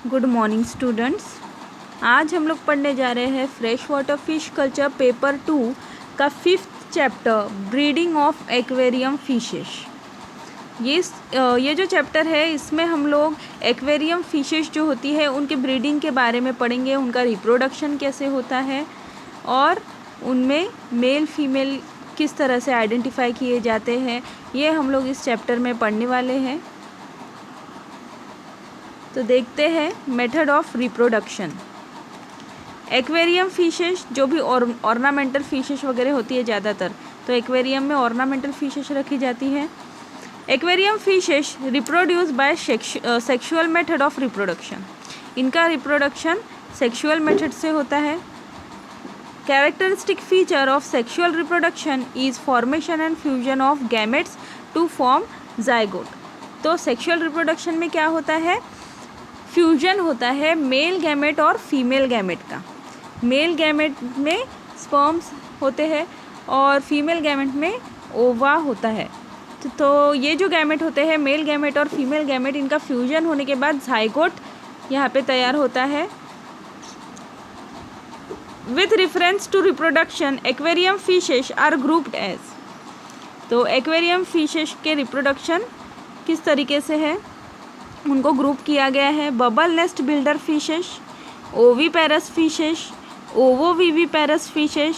Good morning students. आज हम लोग पढ़ने जा रहे हैं fresh water fish culture paper 2 का 5th chapter breeding of aquarium fishes. ये जो चैप्टर है इसमें हम लोग एक्वेरियम फिशेस जो होती है उनके ब्रीडिंग के बारे में पढ़ेंगे, उनका रिप्रोडक्शन कैसे होता है और उनमें मेल फीमेल किस तरह से आइडेंटिफाई किए जाते हैं, ये हम लोग इस चैप्टर में पढ़ने वाले हैं। तो देखते हैं method of reproduction. Aquarium fishes जो भी ऑर्नामेंटल फिशेस वगैरह होती है ज़्यादातर, तो एक्वेरियम में ऑर्नामेंटल फिशेस रखी जाती है। Aquarium fishes reproduce by sexual method of reproduction. इनका रिप्रोडक्शन सेक्सुअल मेथड से होता है। Characteristic feature of sexual reproduction is formation and fusion of gametes to form zygote. तो सेक्सुअल रिप्रोडक्शन में क्या होता है? फ्यूजन होता है मेल गैमेट और फीमेल गैमेट का। मेल गैमेट में स्पर्म्स होते हैं और फीमेल गैमेट में ओवा होता है। तो ये जो गैमेट होते हैं, मेल गैमेट और फीमेल गैमेट, इनका फ्यूजन होने के बाद जाइगोट यहाँ पे तैयार होता है। With reference to reproduction aquarium fishes are grouped as. तो एक्वेरियम फिशेस के रिप्रोडक्शन किस तरीके से है, उनको ग्रुप किया गया है। Bubble nest builder fishes, oviparous fishes, ovoviviparous fishes,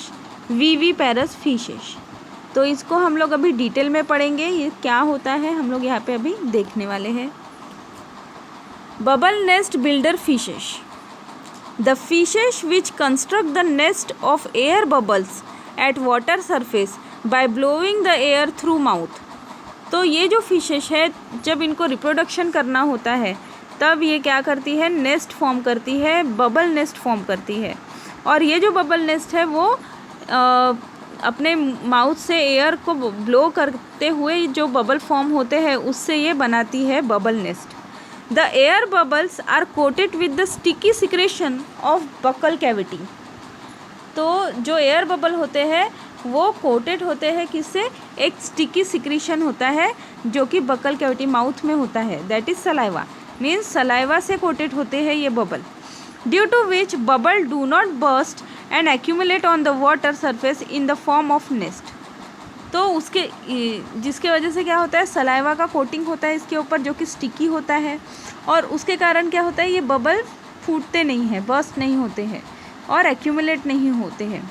viviparous fishes. तो इसको हम लोग अभी डिटेल में पढ़ेंगे, ये क्या होता है हम लोग यहाँ पे अभी देखने वाले हैं। Bubble nest builder fishes, the fishes which construct the nest of air bubbles at water surface by blowing the air through mouth. तो ये जो फिशेस है, जब इनको रिप्रोडक्शन करना होता है तब ये क्या करती है, नेस्ट फॉर्म करती है, बबल नेस्ट फॉर्म करती है। और ये जो बबल नेस्ट है वो अपने माउथ से एयर को ब्लो करते हुए जो बबल फॉर्म होते हैं उससे ये बनाती है bubble nest. The air bubbles are coated with the sticky secretion of buccal cavity. तो जो एयर बबल होते हैं वो कोटेड होते हैं किससे? एक स्टिकी सिक्रीशन होता है जो कि बकल कैविटी माउथ में होता है, that is saliva. Means saliva से कोटेड होते हैं ये bubble. Due to which bubble do not burst and accumulate on the water surface in the form of nest. तो उसके जिसके वजह से क्या होता है, सलाइवा का कोटिंग होता है इसके ऊपर जो कि स्टिकी होता है, और उसके कारण क्या होता है, ये बबल फूटते नहीं हैं, बर्स्ट नहीं होते हैं और एक्यूमुलेट नहीं होते हैं,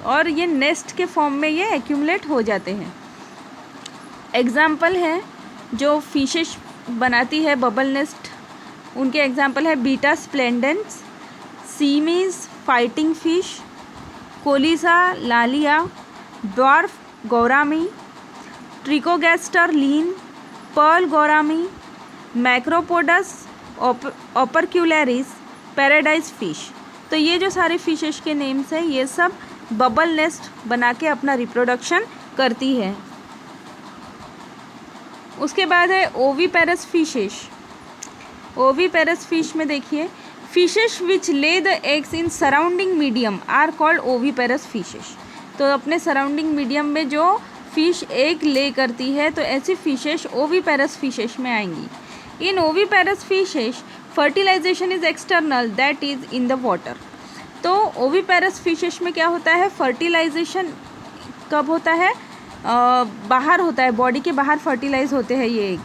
और ये नेस्ट के फॉर्म में ये एक्यूमुलेट हो जाते हैं। एग्जाम्पल है जो फिशेस बनाती है बबल नेस्ट, उनके एग्जाम्पल है beta splendens, Siamese fighting fish, कोलिसा लालिया, ड्वार्फ गौरामी, ट्रिकोगैस्टर लीन, पर्ल गौरामी, मैक्रोपोडस ओपरक्यूलरिस, पैराडाइज फिश। तो ये जो सारे फिशेस के नेम्स हैं ये सब बबल नेस्ट बना के अपना रिप्रोडक्शन करती है। उसके बाद है ओवीपेरस फिशेस। ओवीपेरस फिश में देखिए, fishes which lay the eggs in surrounding medium are called oviparous fishes. तो अपने सराउंडिंग मीडियम में जो फिश एग ले करती है तो ऐसी फिशेस ओवीपेरस फिशेस में आएंगी। In oviparous fishes fertilization is external, that is in the water. तो ओवीपेरस फिशेस में क्या होता है, फर्टिलाइजेशन कब होता है, बाहर होता है, बॉडी के बाहर फर्टिलाइज होते हैं ये एग,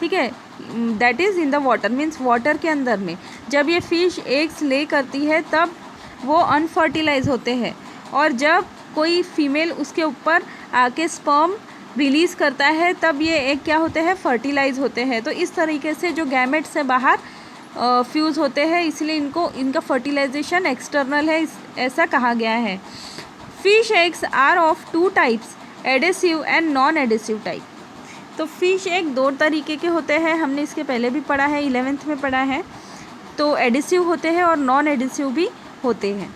ठीक है, that is in the water, means water के अंदर में। जब ये फिश एग्स ले करती है तब वो अनफर्टिलाइज होते हैं, और जब कोई फीमेल उसके ऊपर आके स्पर्म रिलीज़ करता है तब ये एग क्या होते हैं, फर्टिलाइज होते हैं। तो इस तरीके से जो गैमेट से बाहर फ्यूज़ होते हैं, इसलिए इनका फर्टिलाइजेशन एक्सटर्नल है, ऐसा कहा गया है। Fish eggs are of 2 types, adhesive and non adhesive type. तो फिश एग 2 तरीके के होते हैं, हमने इसके पहले भी पढ़ा है, 11th में पढ़ा है। तो एडेसिव होते हैं और नॉन एडेसिव भी होते हैं।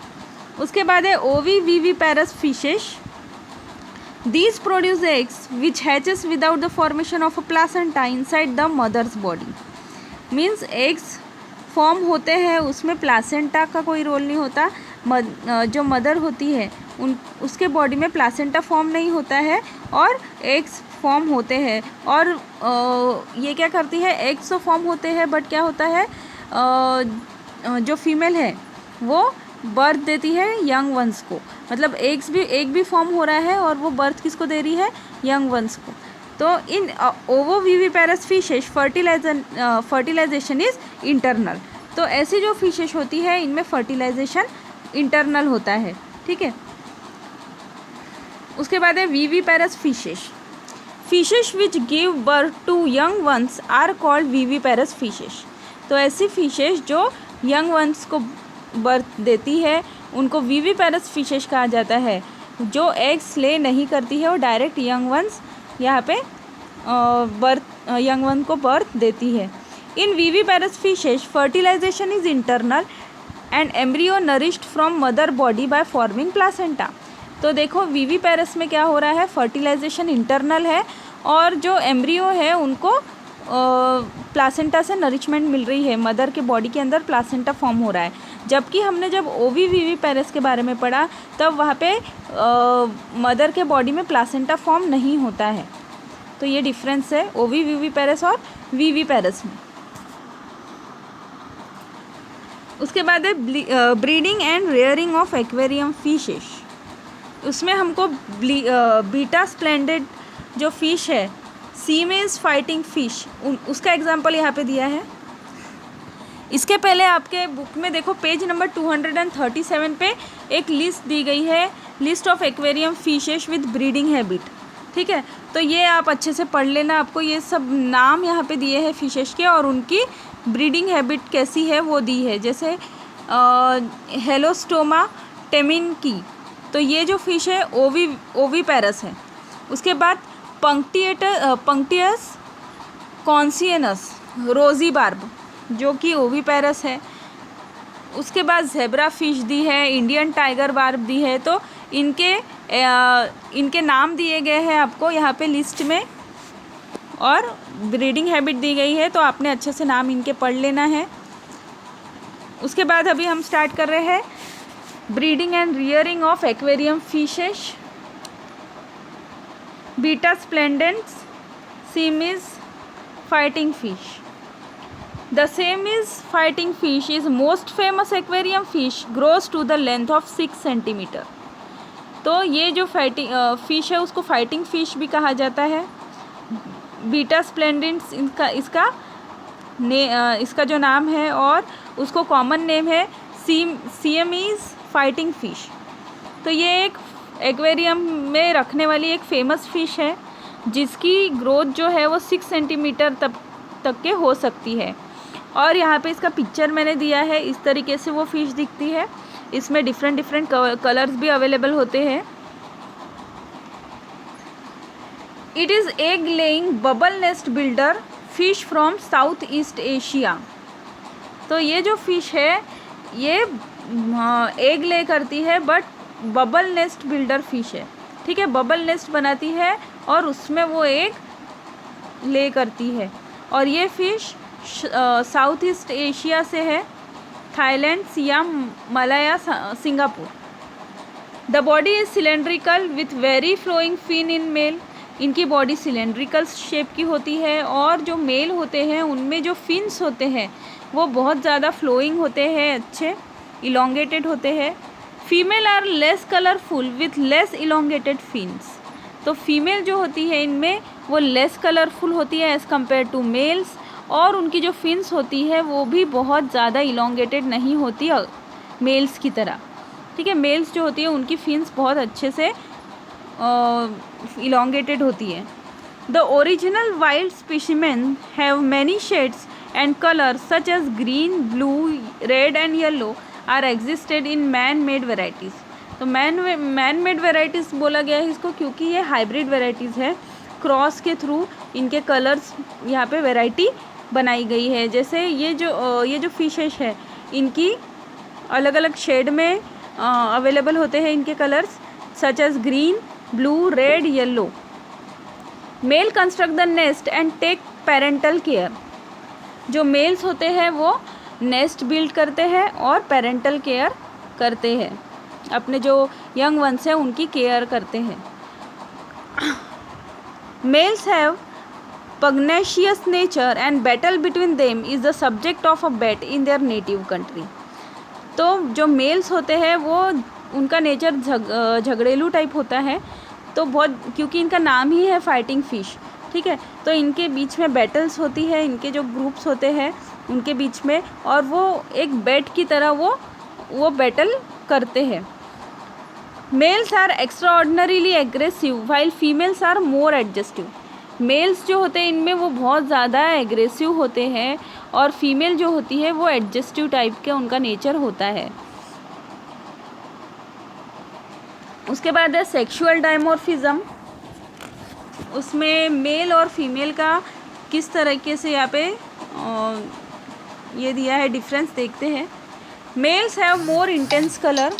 उसके बाद है ovoviviparous fishes. These produce eggs which hatches without the formation of a placenta inside the mother's body. Means eggs form होते हैं, उसमें प्लासेंटा का कोई रोल नहीं होता। जो मदर होती है उसके बॉडी में प्लासेंटा फॉर्म नहीं होता है और एग्स फॉर्म होते हैं। और ये क्या करती है, एग्स तो फॉर्म होते हैं बट क्या होता है, जो फीमेल है वो बर्थ देती है यंग वंस को, मतलब एक भी फॉर्म हो रहा है और वो बर्थ किसको दे रही है, यंग वंस को। तो in ovoviviparous fishes fertilization is internal. तो ऐसी जो फिशेस होती है इनमें फर्टिलाइजेशन इंटरनल होता है, ठीक है। उसके बाद है viviparous fishes which give birth to young ones are called viviparous fishes. तो ऐसी फिशेस जो यंग वंस को बर्थ देती है उनको विविपेरस फिशेस कहा जाता है। जो एग्स ले नहीं करती है वो डायरेक्ट यंग वंस यहाँ पे यंग वन को बर्थ देती है। In viviparous fishes fertilization is internal and embryo nourished from mother body by forming placenta. तो देखो विविपेरस में क्या हो रहा है, फर्टिलाइजेशन इंटरनल है और जो एम्ब्रियो है उनको प्लासेंटा से नरिशमेंट मिल रही है, मदर के बॉडी के अंदर प्लासेंटा फॉर्म हो रहा है। जबकि हमने जब ओविविविपेरस के बारे में पढ़ा तब वहाँ पे मदर के बॉडी में प्लासेंटा फॉर्म नहीं होता है। तो ये डिफरेंस है ओविविविपेरस और विविपेरस में। उसके बाद है breeding and rearing of aquarium fishes. उसमें हमको बीटा स्प्लेंडेड जो फिश है, सीमेज फाइटिंग फिश, उसका एग्जाम्पल यहाँ पे दिया है। इसके पहले आपके बुक में देखो पेज नंबर 237 पे एक लिस्ट दी गई है, list of aquarium fishes with breeding habit, ठीक है। तो ये आप अच्छे से पढ़ लेना, आपको ये सब नाम यहाँ पे दिए हैं फिशेस के और उनकी ब्रीडिंग हैबिट कैसी है वो दी है। जैसे हेलोस्टोमा टेमिनकी, तो ये जो फिश है ओविपेरस है। उसके बाद पंक्टियस कॉन्सियनस रोजी बार्ब जो कि ओविपेरस है। उसके बाद ज़ेब्रा फिश दी है, इंडियन टाइगर बार्ब दी है। तो इनके नाम दिए गए हैं आपको यहाँ पे लिस्ट में और ब्रीडिंग हैबिट दी गई है, तो आपने अच्छे से नाम इनके पढ़ लेना है। उसके बाद अभी हम स्टार्ट कर रहे हैं breeding and rearing of aquarium fishes. Betta splendens Siamese fighting fish. The Siamese fighting fish is most famous aquarium fish, grows to the length of 6 centimeter। तो ये जो फिश है उसको फाइटिंग फिश भी कहा जाता है। बीटा स्प्लेंडेंस इसका जो नाम है और उसको कॉमन नेम है सियामीज फाइटिंग फिश। तो ये एक एक्वेरियम में रखने वाली एक फेमस फिश है जिसकी ग्रोथ जो है वो 6 सेंटीमीटर तक के हो सकती है। और यहाँ पे इसका पिक्चर मैंने दिया है, इस तरीके से वो फिश दिखती है। इसमें डिफरेंट कलर्स भी अवेलेबल होते हैं। It is egg laying bubble nest builder fish from south east Asia. तो ये जो फिश है ये एग ले करती है but bubble nest builder fish है, ठीक है। बबल नेस्ट बनाती है और उसमें वो एग ले करती है। और ये फिश साउथ ईस्ट एशिया से है, Thailand, Siam, Malaya, Singapore. The body is cylindrical with very flowing fin in male. इनकी बॉडी सिलेंड्रिकल शेप की होती है और जो मेल होते हैं उनमें जो फिन्स होते हैं वो बहुत ज़्यादा फ्लोइंग होते हैं, अच्छे इलोंगेटेड होते हैं। Female are less colourful with less elongated fins. तो फीमेल जो होती है इनमें वो लेस कलरफुल होती है एज़ कम्पेयर टू मेल्स, और उनकी जो फिन्स होती है वो भी बहुत ज़्यादा इलोंगेटेड नहीं होती मेल्स की तरह, ठीक है। मेल्स जो होती है उनकी फिन्स बहुत अच्छे से इलोंगेटेड होती है। The original wild specimen have many shades and colours such as green, blue, red and yellow are existed in man made varieties. तो मैन मेड वेराइटीज़ बोला गया है इसको क्योंकि ये हाइब्रिड वेराइटीज़ है, क्रॉस के थ्रू इनके कलर्स यहाँ पे वेराइटी बनाई गई है। जैसे ये जो फिशेस है इनकी अलग अलग शेड में अवेलेबल होते हैं इनके colours, such as green, blue, red, yellow. Male construct the nest and take parental care. जो मेल्स होते हैं वो नेस्ट बिल्ड करते हैं और पेरेंटल केयर करते हैं, अपने जो यंग वंस हैं उनकी केयर करते हैं। Males have pugnacious nature and battle between them is the subject of a bet in their native country। तो जो मेल्स होते हैं वो उनका नेचर झगड़ेलू टाइप होता है, तो बहुत, क्योंकि इनका नाम ही है फाइटिंग फिश, ठीक है, तो इनके बीच में बैटल्स होती है, इनके जो ग्रुप्स होते हैं उनके बीच में, और वो एक बेट की तरह वो बैटल करते हैं। Males are extraordinarily aggressive while females are more adjustive. Males जो होते हैं इनमें वो बहुत ज़्यादा एग्रेसिव होते हैं, और फीमेल जो होती है वो एडजस्टिव टाइप का उनका नेचर होता है। उसके बाद है सेक्सुअल डायमॉर्फिज्म। उसमें मेल और फीमेल का किस तरीके से यहाँ पे ये दिया है डिफरेंस देखते हैं। Males have more intense colour.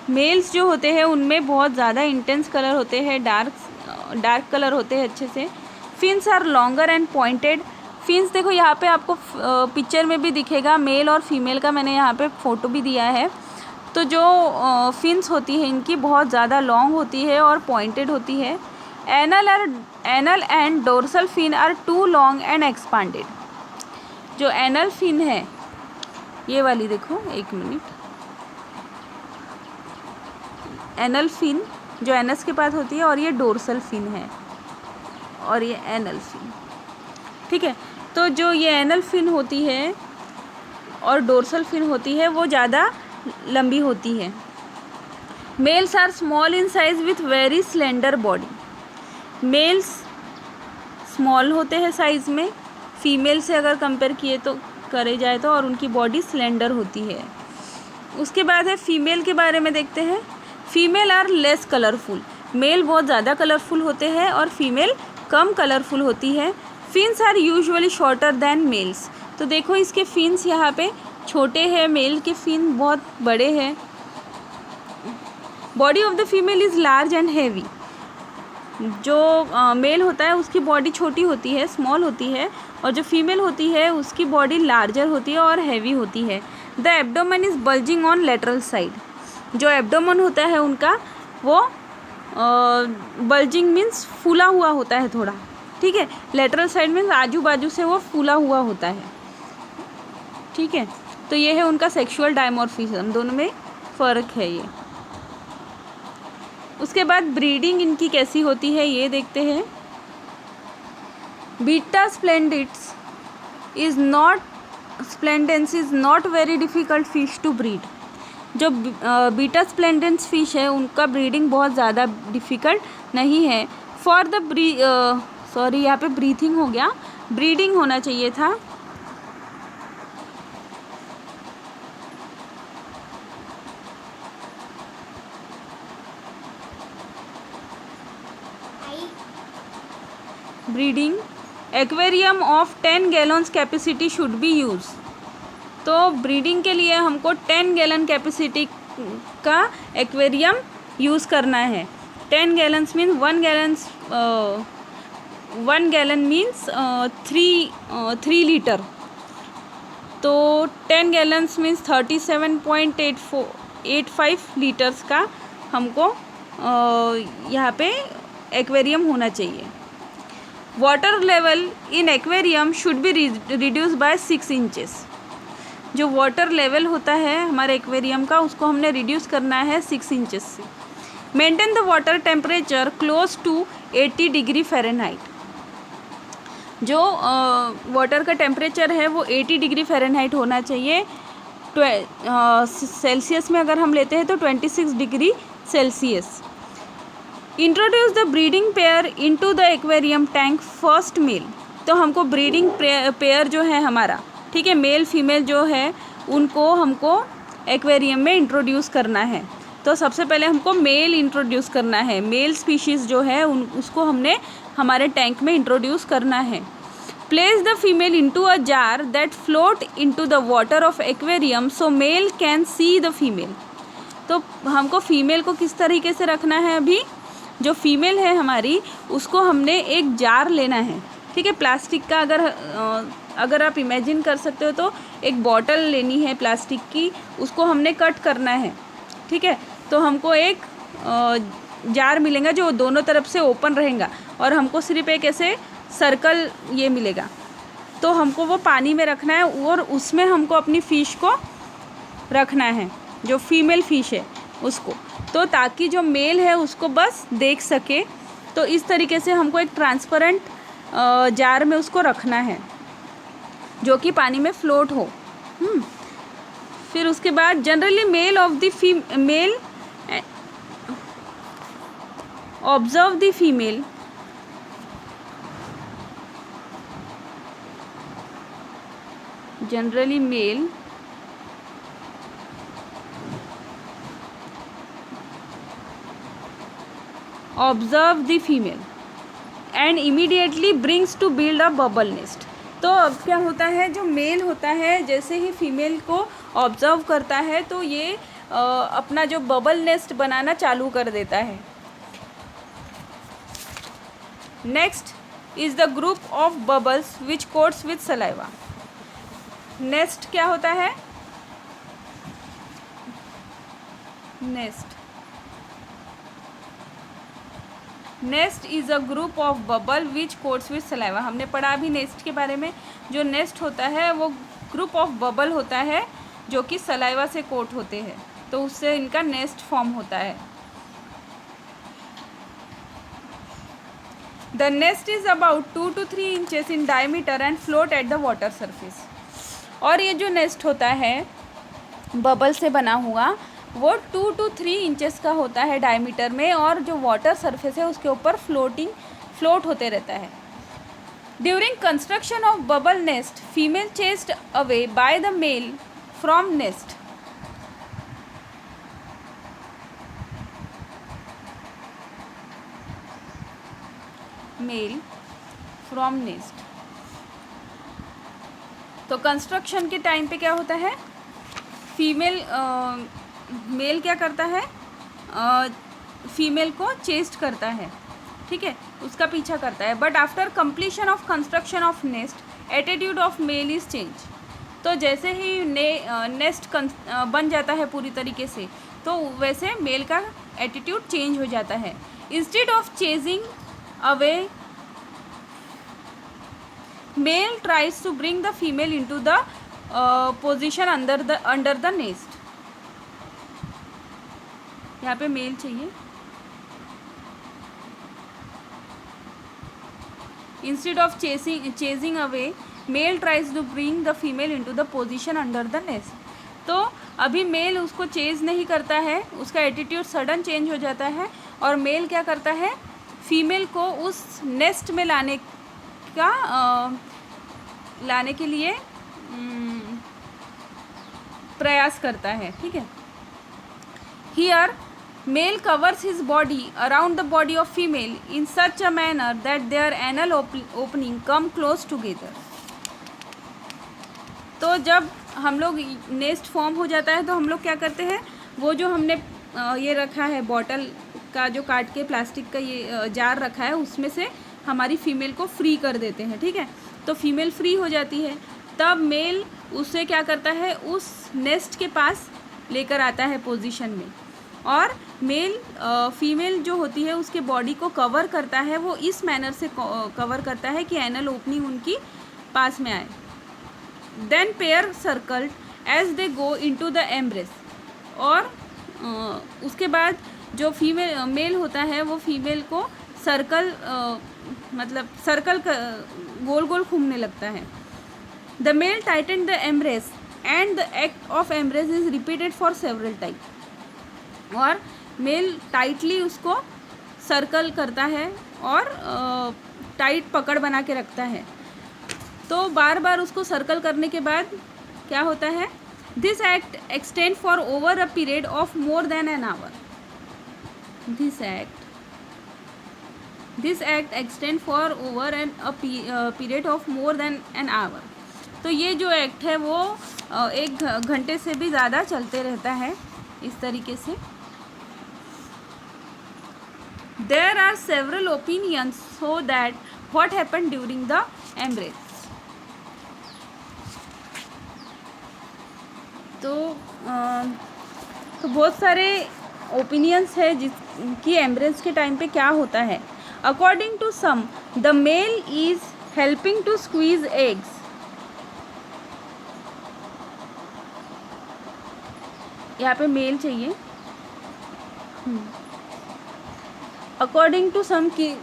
Males जो होते हैं उनमें बहुत ज़्यादा इंटेंस कलर होते हैं, डार्क कलर होते हैं अच्छे से। Fins are longer and pointed. Fins देखो यहाँ पे आपको पिक्चर में भी दिखेगा, मेल और फीमेल का मैंने यहाँ पे फ़ोटो भी दिया है। तो जो फिन्स होती है इनकी बहुत ज़्यादा लॉन्ग होती है और पॉइंटेड होती है। Anal and dorsal fin are too long and expanded. जो एनल फिन है ये वाली देखो, एक मिनट, एनल फिन जो एनस के पास होती है, और ये डोर्सल फिन है, और ये एनल फिन, ठीक है। तो जो ये एनल फिन होती है और डोर्सल फिन होती है वो ज़्यादा लंबी होती है। Males are small in size with very slender body. Males small होते हैं साइज़ में, फीमेल से अगर कंपेयर करे जाए तो, और उनकी बॉडी स्लेंडर होती है। उसके बाद है फीमेल के बारे में देखते हैं। Female are less colourful. Male बहुत ज़्यादा कलरफुल होते हैं और फीमेल कम कलरफुल होती है। Fins are usually shorter than males. तो देखो इसके फिन्स यहाँ पे छोटे हैं, मेल के फिन बहुत बड़े हैं। Body of the female is large and heavy. जो मेल होता है उसकी बॉडी छोटी होती है, स्मॉल होती है, और जो फीमेल होती है उसकी बॉडी लार्जर होती है और हैवी होती है। The abdomen is bulging on lateral side. जो एब्डोमेन होता है उनका वो बल्जिंग मीन्स फूला हुआ होता है थोड़ा, ठीक है। लेटरल साइड मीन्स आजू बाजू से वो फूला हुआ होता है, ठीक है। तो ये है उनका सेक्सुअल डायमॉर्फिज्म, दोनों में फ़र्क है ये। उसके बाद ब्रीडिंग इनकी कैसी होती है ये देखते हैं। Betta splendens is not very difficult fish to breed. जो बीटा स्प्लेंडेंस फिश है उनका ब्रीडिंग बहुत ज़्यादा डिफ़िकल्ट नहीं है। फॉर द सॉरी यहाँ पे ब्रीथिंग हो गया, ब्रीडिंग होना चाहिए था। Breeding aquarium of 10 gallons capacity should be use. तो ब्रीडिंग के लिए हमको 10 गैलन कैपेसिटी का एक्वेरियम यूज़ करना है। 10 gallons means 1 gallon means 3 litre. तो 10 गैलन्स मीन्स 37.85 लीटर्स का हमको यहाँ पे एक्वेरियम होना चाहिए। Water level in aquarium should be reduce by 6 inches. जो वाटर लेवल होता है हमारे एक्वेरियम का उसको हमने रिड्यूस करना है 6 इंचेस से। Maintain the water temperature close to 80 degree Fahrenheit. जो वाटर का टेम्परेचर है वो 80 डिग्री फ़ारेनहाइट होना चाहिए। सेल्सियस में अगर हम लेते हैं तो 26 degree Celsius. Introduce the breeding pair into the aquarium tank first male. तो हमको ब्रीडिंग पेयर जो है हमारा, ठीक है, मेल फीमेल जो है उनको हमको एक्वेरियम में इंट्रोड्यूस करना है। तो सबसे पहले हमको मेल इंट्रोड्यूस करना है, मेल स्पीशीज़ जो है उसको हमने हमारे टैंक में इंट्रोड्यूस करना है। Place the female into a jar that float into the water of aquarium so mail can see the female. तो हमको फीमेल को किस तरीके से रखना है, अभी जो फीमेल है हमारी उसको हमने एक जार लेना है, ठीक है, प्लास्टिक का। अगर आप इमेजिन कर सकते हो तो एक बॉटल लेनी है प्लास्टिक की, उसको हमने कट करना है, ठीक है। तो हमको एक जार मिलेगा जो दोनों तरफ से ओपन रहेगा, और हमको सिर्फ एक ऐसे सर्कल ये मिलेगा, तो हमको वो पानी में रखना है और उसमें हमको अपनी फ़िश को रखना है, जो फीमेल फ़िश है उसको, तो ताकि जो मेल है उसको बस देख सके। तो इस तरीके से हमको एक ट्रांसपेरेंट जार में उसको रखना है जो कि पानी में फ्लोट हो। फिर उसके बाद generally male of the female observe the female generally male observe the female and immediately brings to build a bubble nest। तो अब क्या होता है, जो मेल होता है जैसे ही फीमेल को ऑब्जर्व करता है तो ये अपना जो बबल नेस्ट बनाना चालू कर देता है। Next is the group of bubbles which quotes with saliva. Nest क्या होता है, nest is a group of bubble which quotes with saliva. हमने पढ़ा अभी नेस्ट के बारे में। जो नेस्ट होता है वो ग्रुप ऑफ बबल होता है जो कि सलाइवा से कोट होते हैं, तो उससे इनका नेस्ट फॉर्म होता है। The nest is about 2 to 3 inches in diameter and float at the water surface. और ये जो नेस्ट होता है बबल से बना हुआ वो 2 to 3 इंचेस का होता है डायमीटर में, और जो वाटर सरफेस है उसके ऊपर फ्लोट होते रहता है। During construction of bubble nest female chased away by the male from nest. Male from nest. तो कंस्ट्रक्शन के टाइम पे क्या होता है, मेल क्या करता है, फीमेल को चेस्ट करता है, ठीक है, उसका पीछा करता है। But after completion of construction of nest attitude of male is change. तो जैसे ही नेस्ट बन जाता है पूरी तरीके से, तो वैसे मेल का एटीट्यूड चेंज हो जाता है। Instead of chasing away male tries to bring the female into the position under the nest. यहाँ पे मेल चाहिए। Instead of chasing away male tries to bring the female into the position under the nest. तो अभी mail उसको chase नहीं करता है, उसका एटीट्यूड सडन चेंज हो जाता है, और मेल क्या करता है, फीमेल को उस नेस्ट में लाने के लिए प्रयास करता है, ठीक है। Here male covers his body around the body of female in such a manner that their anal opening come close together. तो जब हम लोग नेस्ट फॉर्म हो जाता है तो हम लोग क्या करते हैं, वो जो हमने ये रखा है बॉटल का, जो काट के प्लास्टिक का ये जार रखा है, उसमें से हमारी फीमेल को फ्री कर देते हैं, ठीक है। तो फीमेल फ्री हो जाती है, तब मेल उसे क्या करता है, उस नेस्ट के पास लेकर आता है पोजीशन में, और मेल फीमेल जो होती है उसके बॉडी को कवर करता है। वो इस मैनर से कवर करता है कि एनल ओपनिंग उनकी पास में आए। Then pair circle as they go into the embrace. और उसके बाद जो मेल होता है वो फीमेल को सर्कल गोल गोल घूमने लगता है। The male tighten the embrace and the act of embrace is repeated for several time. और मेल टाइटली उसको सर्कल करता है और टाइट पकड़ बना के रखता है। तो बार बार उसको सर्कल करने के बाद क्या होता है, this act extend for over a period of more than an hour. This act extend for over period of more than an hour. तो ये जो एक्ट है वो 1 घंटे से भी ज़्यादा चलते रहता है इस तरीके से। There are several opinions so that what happened during the embrace। तो बहुत सारे ओपिनियंस है जिसकी एम्ब्रेस के टाइम पे क्या होता है। According to some the male is helping to squeeze eggs. यहाँ पे मेल चाहिए। अकॉर्डिंग टू सम की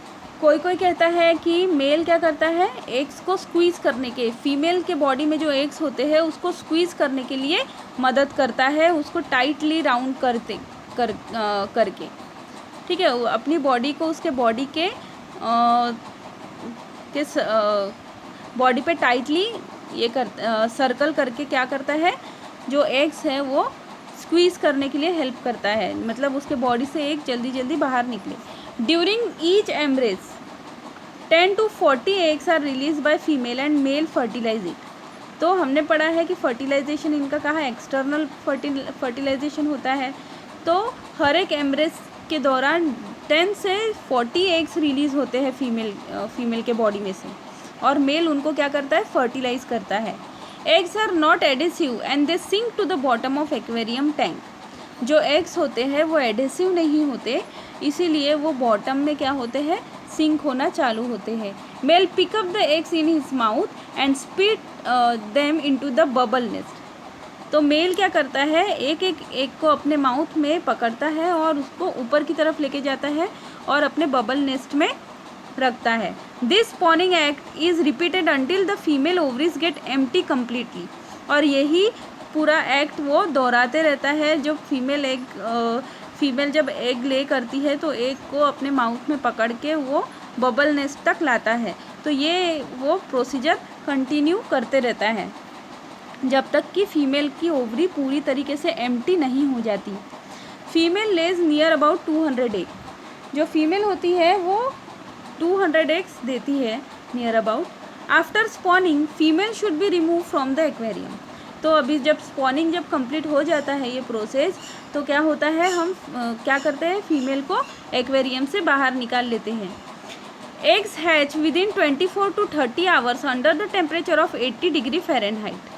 कोई कहता है कि मेल क्या करता है, एग्स को स्क्वीज करने के, फीमेल के बॉडी में जो एग्स होते हैं उसको स्क्वीज करने के लिए मदद करता है, उसको टाइटली राउंड करके, ठीक है, अपनी बॉडी को उसके बॉडी के बॉडी पे टाइटली ये सर्कल करके क्या करता है, जो एग्स है वो स्क्वीज करने के लिए हेल्प करता है, मतलब उसके बॉडी से एग जल्दी जल्दी बाहर निकले। During each embrace 10 to 40 eggs are released by female and male fertilize it। तो हमने पढ़ा है कि फर्टिलाइजेशन इनका कहाँ एक्सटर्नल फर्टिलाइजेशन होता है। तो हर एक एम्ब्रेस के दौरान 10 से 40 एग्स रिलीज़ होते हैं फीमेल के बॉडी में से, और मेल उनको क्या करता है, फर्टिलाइज करता है। Eggs are not adhesive and they sink to the bottom of aquarium tank. जो एग्स होते हैं वो एडेसिव नहीं होते, इसीलिए वो बॉटम में क्या होते हैं, सिंक होना चालू होते हैं। Male pick up the eggs in his mouth and spit them into the bubble nest. तो मेल क्या करता है, एक एक को अपने माउथ में पकड़ता है और उसको ऊपर की तरफ लेके जाता है और अपने बबल नेस्ट में रखता है। This spawning act is repeated until the female ovaries get empty completely. और यही पूरा एक्ट वो दोहराते रहता है। जब फीमेल जब एग ले करती है तो एग को अपने माउथ में पकड़ के वो बबल नेस्ट तक लाता है। तो ये वो प्रोसीजर कंटिन्यू करते रहता है जब तक कि फीमेल की ओवरी पूरी तरीके से एम्प्टी नहीं हो जाती। Female lays near about 200 egg. जो फीमेल होती है वो 200 एग्स देती है near about. After spawning female should be remove from the aquarium. तो अभी जब स्पॉनिंग जब कंप्लीट हो जाता है ये प्रोसेस, तो क्या होता है, हम क्या करते हैं, फीमेल को एक्वेरियम से बाहर निकाल लेते हैं। Eggs hatch within 24 to 30 hours under the temperature of 80 degree Fahrenheit.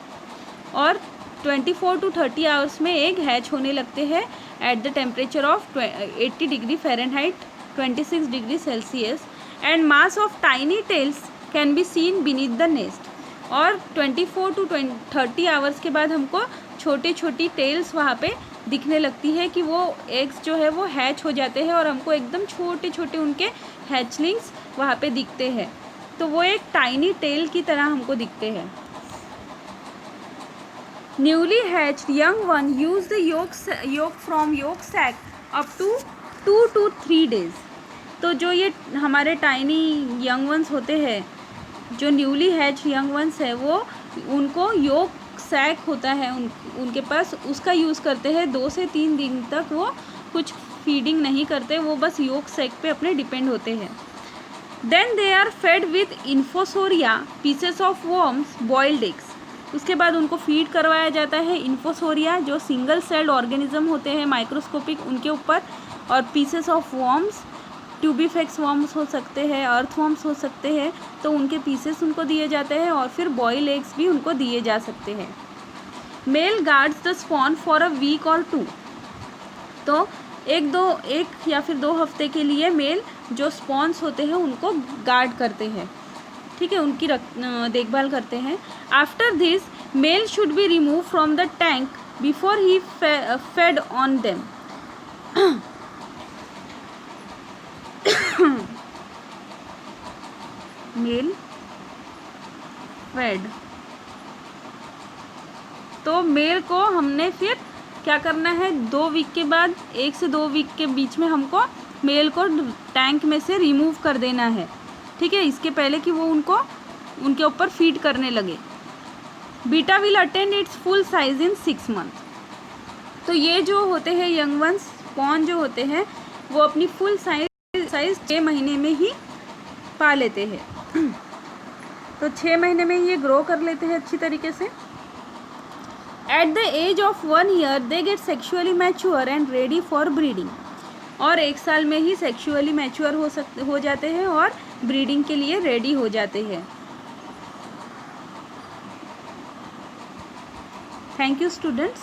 और 24 to 30 आवर्स में एग हैच होने लगते हैं at the temperature of 80 degree Fahrenheit 26 degree Celsius and mass of tiny tails can be seen beneath the nest. और 24 to 30 hours के बाद हमको छोटी छोटी टेल्स वहाँ पे दिखने लगती है कि वो एग्स जो है वो हैच हो जाते हैं और हमको एकदम छोटे छोटे उनके हैचलिंग्स वहाँ पे दिखते हैं। तो वो एक टाइनी टेल की तरह हमको दिखते हैं। Newly hatched young one use the yolk from yolk sac up to 2 to 3 days। तो जो ये हमारे टाइनी यंग वंस होते हैं, जो न्यूली हैच यंग वंस है, वो उनको योक सैक होता है उनके पास, उसका यूज़ करते हैं। 2 से 3 दिन तक वो कुछ फीडिंग नहीं करते, वो बस योक सैक पे अपने डिपेंड होते हैं। Then they are fed with infusoria pieces of worms boiled eggs. उसके बाद उनको फीड करवाया जाता है इन्फोसोरिया, जो सिंगल सेल्ड ऑर्गेनिज्म होते हैं माइक्रोस्कोपिक, उनके ऊपर, और पीसेस ऑफ वर्म्स, ट्यूबीफेक्स वर्म्स हो सकते हैं, अर्थ वर्म्स हो सकते हैं, तो उनके पीसेस उनको दिए जाते हैं, और फिर बॉयल एग्स भी उनको दिए जा सकते हैं। Male guards the spawn for a week और 2। तो एक या फिर 2 हफ्ते के लिए मेल जो स्पॉन्स होते हैं उनको गार्ड करते हैं, ठीक है, उनकी देखभाल करते हैं। After this male should be remove from the tank before he fed on them. Male fed, तो मेल को हमने फिर क्या करना है, 2 वीक के बाद, 1 से 2 वीक के बीच में हमको मेल को टैंक में से रिमूव कर देना है, ठीक है, इसके पहले कि वो उनके ऊपर फीड करने लगे। Beta will attend it's full size in 6 month. तो ये जो होते हैं यंग वंस, स्पॉन जो होते हैं, वो अपनी फुल साइज 6 महीने में ही पा लेते हैं। तो 6 महीने में ये ग्रो कर लेते हैं अच्छी तरीके से। At the age of 1 year they get sexually mature and ready for breeding. और 1 साल में ही सेक्शुअली मैच्योर हो जाते हैं और ब्रीडिंग के लिए रेडी हो जाते हैं। Thank you students.